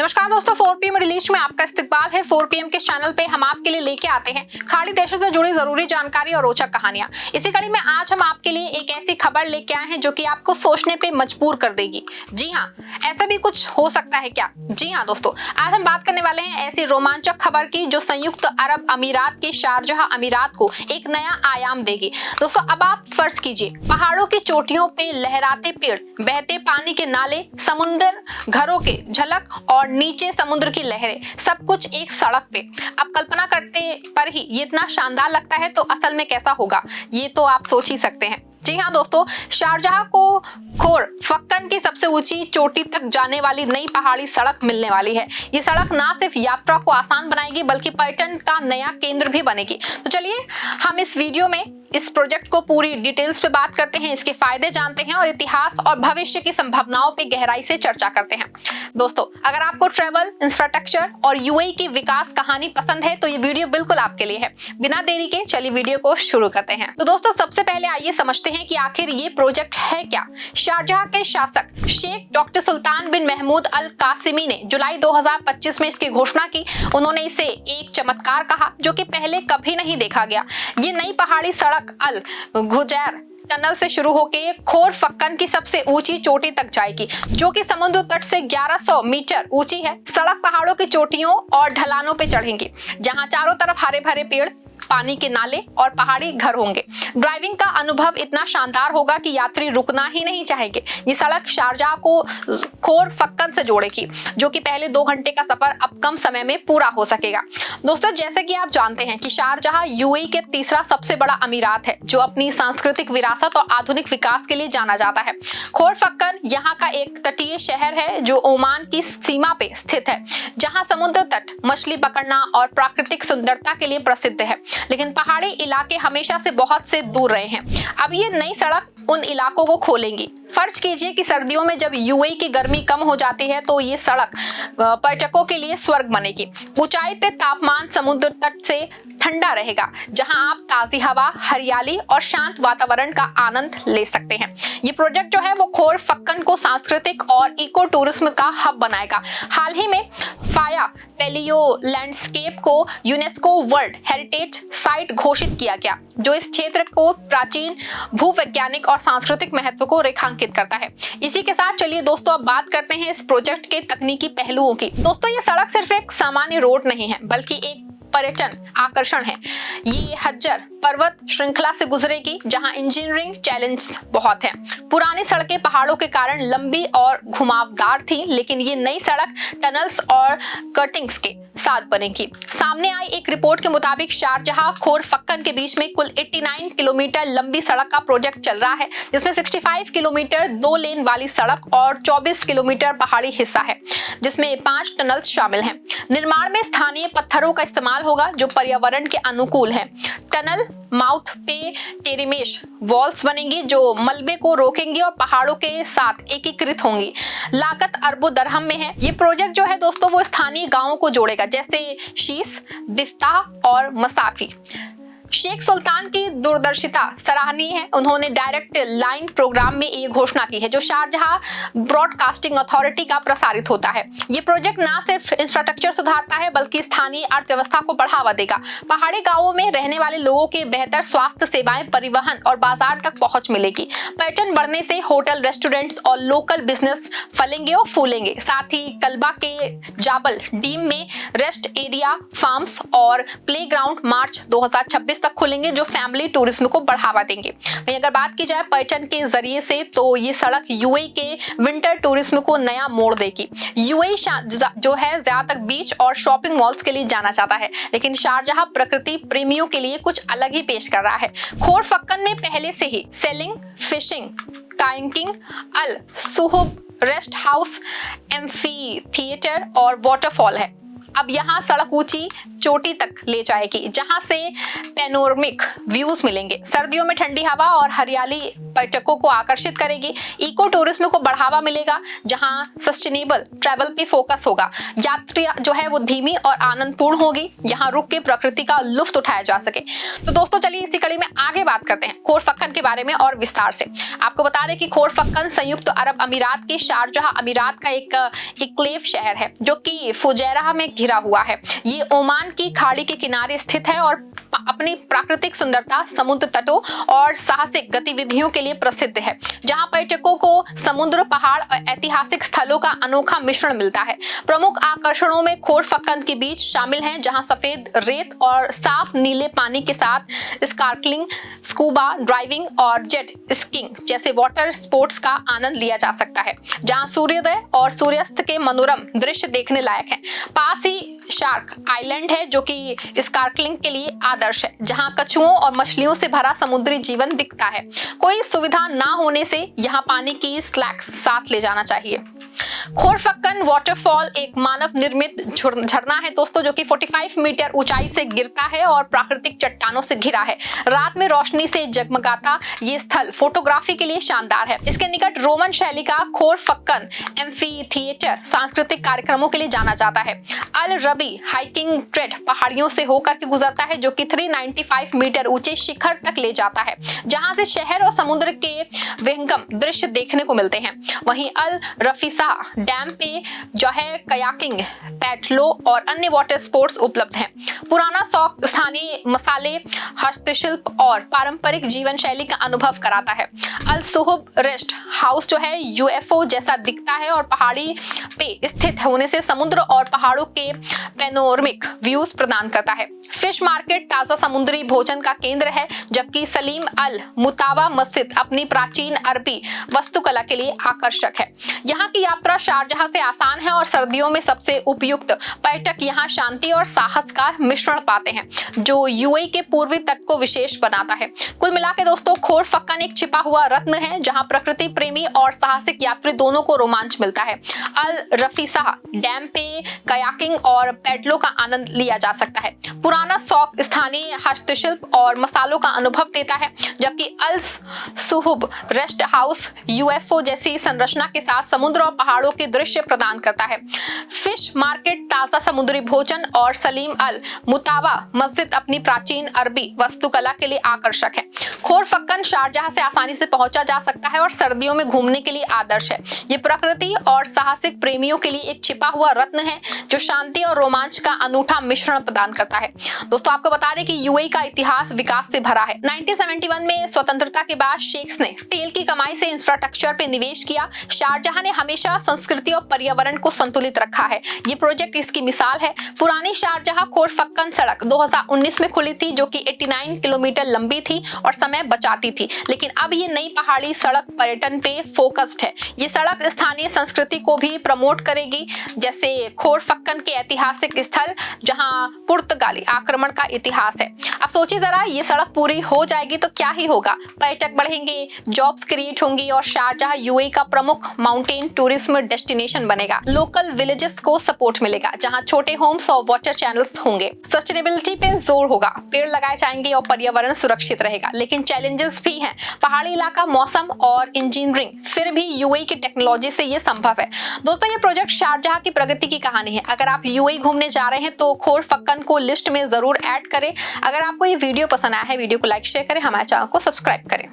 नमस्कार दोस्तों, 4 PM release में आपका इस्तकबाल है। 4 PM के चैनल पे हम आपके लिए लेके आते हैं खाड़ी देशों से जुड़ी जरूरी जानकारी और रोचक कहानियां। इसी कड़ी में आज हम आपके लिए एक ऐसी खबर लेके आए हैं जो कि आपको सोचने पे मजबूर कर देगी। जी हाँ, ऐसा भी कुछ हो सकता है क्या? जी हाँ दोस्तों, आज हम बात करने वाले हैं ऐसी रोमांचक खबर की जो संयुक्त अरब अमीरात के शारजाह अमीरात को एक नया आयाम देगी। दोस्तों, अब आप फर्ज कीजिए, पहाड़ों की चोटियों पे लहराते पेड़, बहते पानी के नाले, समुद्र, घरों के झलक और नीचे समुद्र की लहरें, सब कुछ एक सड़क पे। अब कल्पना करते पर ही ये इतना शानदार लगता है, तो असल में कैसा होगा ये तो आप सोच ही सकते हैं। जी हाँ दोस्तों, शारजाह को खोर फक्कन की सबसे ऊंची चोटी तक जाने वाली नई पहाड़ी सड़क मिलने वाली है। ये सड़क ना सिर्फ यात्रा को आसान बनाएगी बल्कि पर्यटन का नया केंद्र भी बनेगी। तो चलिए हम इस वीडियो में इस प्रोजेक्ट को पूरी डिटेल्स पे बात करते हैं, इसके फायदे जानते हैं और इतिहास और भविष्य की संभावनाओं पे गहराई से चर्चा करते हैं। दोस्तों, अगर आपको ट्रैवल, इंफ्रास्ट्रक्चर और यूएई की विकास कहानी पसंद है तो ये वीडियो बिल्कुल आपके लिए है। बिना देरी के चलिए वीडियो को शुरू करते हैं। तो दोस्तों, सबसे पहले आइए समझते हैं कि आखिर ये प्रोजेक्ट है क्या। शारजाह के शासक शेख डॉक्टर सुल्तान बिन महमूद अल कासिमी ने जुलाई 2025 में इसकी घोषणा की। उन्होंने इसे एक चमत्कार कहा जो कि पहले कभी नहीं देखा गया। ये नई पहाड़ी सड़क अल गुजैर टनल से शुरू होकर खोर फक्कन की सबसे ऊंची चोटी तक जाएगी, जो कि समुद्र तट से 1100 मीटर ऊंची है। सड़क पहाड़ों की चोटियों और ढलानों पे चढ़ेंगी, जहां चारों तरफ हरे भरे पेड़, पानी के नाले और पहाड़ी घर होंगे। ड्राइविंग का अनुभव इतना शानदार होगा कि यात्री रुकना ही नहीं चाहेंगे। ये सड़क शारजाह को खोर फक्कन से जोड़ेगी, जो कि पहले 2 घंटे का सफर अब कम समय में पूरा हो सकेगा। दोस्तों, जैसे कि आप जानते हैं कि शारजाह यूएई के तीसरा सबसे बड़ा अमीरात है, जो अपनी सांस्कृतिक विरासत और आधुनिक विकास के लिए जाना जाता है। खोर फक्कन यहाँ का एक तटीय शहर है जो ओमान की सीमा पे स्थित है, जहाँ समुद्र तट, मछली पकड़ना और प्राकृतिक सुंदरता के लिए प्रसिद्ध है। लेकिन पहाड़ी इलाके हमेशा से बहुत से दूर रहे हैं। अब ये नई सड़क उन इलाकों को खोलेंगी। फर्ज कीजिए कि सर्दियों में जब यूएई की गर्मी कम हो जाती है तो ये सड़क पर्यटकों के लिए स्वर्ग बनेगी। ऊंचाई पे तापमान समुद्र तट से ठंडा रहेगा, जहां आप ताजी हवा, हरियाली और शांत वातावरण का आनंद ले सकते हैं। ये प्रोजेक्ट जो है वो खोर फक्कन को सांस्कृतिक और इको टूरिज्म का हब बनाएगा। हाल ही में फाया पेलियो लैंडस्केप को यूनेस्को वर्ल्ड हेरिटेज साइट घोषित किया गया, जो इस क्षेत्र को प्राचीन भूवैज्ञानिक और सांस्कृतिक महत्व को रेखांकित करता है। इसी के साथ चलिए दोस्तों अब बात करते हैं इस प्रोजेक्ट के तकनीकी पहलुओं की। दोस्तों, ये सड़क सिर्फ एक सामान्य रोड नहीं है बल्कि एक पर्यटन आकर्षण है। ये हज्जर पर्वत श्रृंखला से गुजरेगी, जहां इंजीनियरिंग चैलेंज बहुत है। पुरानी सड़कें पहाड़ों के कारण लंबी और घुमावदार थी, लेकिन ये नई सड़क टनल्स और कटिंग्स के साथ बनेगी। सामने आई एक रिपोर्ट के मुताबिक शारजाह खोर फक्कन के बीच में कुल 89 किलोमीटर लंबी सड़क का प्रोजेक्ट चल रहा है, जिसमें 65 किलोमीटर 2 लेन वाली सड़क और 24 किलोमीटर पहाड़ी हिस्सा है, जिसमें 5 टनल्स शामिल हैं। निर्माण में स्थानीय पत्थरों का इस्तेमाल होगा जो पर्यावरण के अनुकूल है। टनल माउथ पे टेरिमेश वॉल्स बनेंगी जो मलबे को रोकेंगी और पहाड़ों के साथ एकीकृत होंगी। लागत अरबों दरहम में है। ये प्रोजेक्ट जो है दोस्तों वो स्थानीय गांवों को जोड़ेगा, जैसे शीस, दिफ्ताह और मसाफी। शेख सुल्तान की दूरदर्शिता सराहनीय है। उन्होंने डायरेक्ट लाइन प्रोग्राम में ये घोषणा की है, जो शारजाह ब्रॉडकास्टिंग अथॉरिटी का प्रसारित होता है। ये प्रोजेक्ट ना सिर्फ इंफ्रास्ट्रक्चर सुधारता है बल्कि स्थानीय अर्थव्यवस्था को बढ़ावा देगा। पहाड़ी गांवों में रहने वाले लोगों के बेहतर स्वास्थ्य सेवाएं, परिवहन और बाजार तक पहुंच मिलेगी। पर्यटन बढ़ने से होटल, रेस्टोरेंट्स और लोकल बिजनेस फलेंगे और फूलेंगे। साथ ही कल्बा के जाबल डीम में रेस्ट एरिया, फार्म्स और प्ले ग्राउंड मार्च 2026 तक खुलेंगे, जो फैमिली टूरिज्म को बढ़ावा देंगे। वहीं अगर बात की जाए पर्यटन के जरिए से, तो ये सड़क यूएई के विंटर टूरिज्म को नया मोड़ देगी। यूएई जो है ज्यादातर बीच और शॉपिंग मॉल्स के लिए जाना जाता है, लेकिन शारजाह प्रकृति प्रेमियों के लिए कुछ अलग ही पेश कर रहा है। खोर फक्कन में पहले से ही सेलिंग, फिशिंग, कायाकिंग, अल सुहुब रेस्ट हाउस, एम्फी थिएटर और वाटरफॉल है। अब यहाँ सड़क ऊंची चोटी तक ले जाएगी जहां से पैनोरमिक व्यूज मिलेंगे। सर्दियों में ठंडी हवा और हरियाली पर्यटकों को आकर्षित करेगी। इको टूरिज्म को बढ़ावा मिलेगा जहां सस्टेनेबल ट्रैवल पे फोकस होगा। यात्रा जो है वो धीमी और आनंदपूर्ण होगी, यहाँ रुक के प्रकृति का लुत्फ उठाया जा सके। तो दोस्तों चलिए इसी कड़ी में आगे बात करते हैं खोरफक्कन के बारे में और विस्तार से। आपको बता दें कि खोरफक्कन संयुक्त अरब अमीरात के शारजाह अमीरात का एक इक्लेव शहर है जो कि फुजैरह में घिरा हुआ है। ये ओमान की खाड़ी के किनारे स्थित है और अपनी प्राकृतिक सुंदरता, समुद्र तटों और साहसिक गतिविधियों के लिए प्रसिद्ध है, जहां पर्यटकों को समुद्र, पहाड़ और ऐतिहासिक स्थलों का अनोखा मिश्रण मिलता है। प्रमुख आकर्षणों में खोरफक्कन के बीच शामिल हैं, जहां सफेद रेत और साफ नीले पानी के साथ स्कार्कलिंग, स्कूबा ड्राइविंग और जेट स्कीइंग जैसे वाटर स्पोर्ट्स का आनंद लिया जा सकता है, जहां सूर्योदय और सूर्यास्त के मनोरम दृश्य देखने लायक है। पास ही शार्क आइलैंड है जो कि स्कार्कलिंग के लिए आदर्श है, जहां कछुओं और मछलियों से भरा समुद्री जीवन दिखता है। कोई सुविधा ना होने से यहाँ पानी की स्लैक्स साथ ले जाना चाहिए। खोरफक्कन वाटरफॉल एक मानव निर्मित झरना है दोस्तों, जो कि 45 मीटर ऊंचाई से गिरता है और प्राकृतिक चट्टानों से घिरा है। रात में रोशनी से जगमगाता ये स्थल फोटोग्राफी के लिए शानदार है। इसके निकट रोमन शैली का खोरफक्कन एम्फी थिएटर सांस्कृतिक कार्यक्रमों के लिए जाना जाता है। अल रबी हाइकिंग ट्रेड पहाड़ियों से होकर के गुजरता है जो कि 395 मीटर ऊंचे शिखर तक ले जाता है, जहां से शहर और समुद्र के विहंगम दृश्य देखने को मिलते हैं। वहीं अल रफीसा डैम पे जो है कयाकिंग, पैडलो और अन्य वाटर स्पोर्ट्स उपलब्ध हैं। पुराना शौक स्थानीय मसाले, हस्तशिल्प और पारंपरिक जीवन शैली का अनुभव कराता है। अल सुहुब रेस्ट हाउस जो है यूएफओ जैसा दिखता है और पहाड़ी पे स्थित होने से समुद्र और पहाड़ों के पैनोरमिक व्यूज प्रदान करता है। फिश मार्केट ताजा समुद्री भोजन का केंद्र है, जबकि सलीम अल मुतावा मस्जिद अपनी प्राचीन अरबी वास्तुकला के लिए आकर्षक है। यहाँ की यात्रा शारजाह से आसान है और सर्दियों में सबसे उपयुक्त। पर्यटक यहाँ शांति और साहस का मिश्रण पाते हैं, जो यूएई के पूर्वी तट को विशेष बनाता है। कुल मिलाकर दोस्तों खोरफक्कन एक छिपा हुआ रत्न है, जहाँ प्रकृति प्रेमी और साहसिक यात्री दोनों को रोमांच मिलता है। अल रफीसा डैम पे कयाकिंग और पैडलो का आनंद लिया जा सकता है। पुराना शौक स्थानीय हस्तशिल्प और मसालों का अनुभव देता है, जबकि अल सुहुब रेस्ट हाउस यूएफओ जैसी संरचना के साथ समुद्र और पहाड़ों के दृश्य प्रदान करता है। फिश मार्केट ताजा समुद्री भोजन और सलीम अल मुतावा मस्जिद अपनी प्राचीन अरबी वास्तुकला के लिए आकर्षक है। खोरफक्कन शारजाह से आसानी से पहुंचा जा सकता है और सर्दियों में घूमने के लिए आदर्श है। ये प्रकृति और साहसिक प्रेमियों के लिए एक छिपा हुआ रत्न है, जो शांति और रोमांच का अनूठा मिश्रण प्रदान करता है। दोस्तों आपको बता दें कि यूएई का इतिहास विकास से भरा है। 1971 में स्वतंत्रता के बाद शेख्स ने तेल की कमाई से इंफ्रास्ट्रक्चर पे निवेश किया। शारजाह ने हमेशा संस्कृति और पर्यावरण को संतुलित रखा है। ये प्रोजेक्ट इसकी मिसाल है। पुरानी शारजाह खोरफक्कन सड़क 2019 में खुली थी, जो कि 89 किलोमीटर लंबी थी और समय बचाती थी, लेकिन अब ये नई पहाड़ी सड़क पर्यटन पे फोकस्ड है। ये सड़क स्थानीय संस्कृति को भी प्रमोट करेगी, जैसे खोरफक्कन के ऐतिहासिक स्थल जहां पुर्तगाली आक्रमण का इतिहास है। अब सोचिए जरा, ये सड़क पूरी हो जाएगी तो क्या ही होगा। पर्यटक बढ़ेंगे, जॉब्स क्रिएट होंगी और शारजाह यूएई का प्रमुख माउंटेन टूरिज्म डेस्टिनेशन बनेगा। लोकल विलेजेस को सपोर्ट मिलेगा, जहां छोटे होम्स और वाटर चैनल्स होंगे। सस्टेनेबिलिटी पे जोर होगा, पेड़ लगाए जाएंगे और पर्यावरण सुरक्षित रहेगा। लेकिन चैलेंजेस भी हैं, पहाड़ी इलाका, मौसम और इंजीनियरिंग, फिर भी यूएई की टेक्नोलॉजी से ये संभव है। दोस्तों ये प्रोजेक्ट शारजाह की प्रगति की कहानी है। अगर आप यूएई घूमने जा रहे हैं तो खोरफक्कन को लिस्ट में जरूर ऐड करें। अगर आपको ये वीडियो पसंद आया है, वीडियो को लाइक शेयर करें, हमारे चैनल को सब्सक्राइब करें।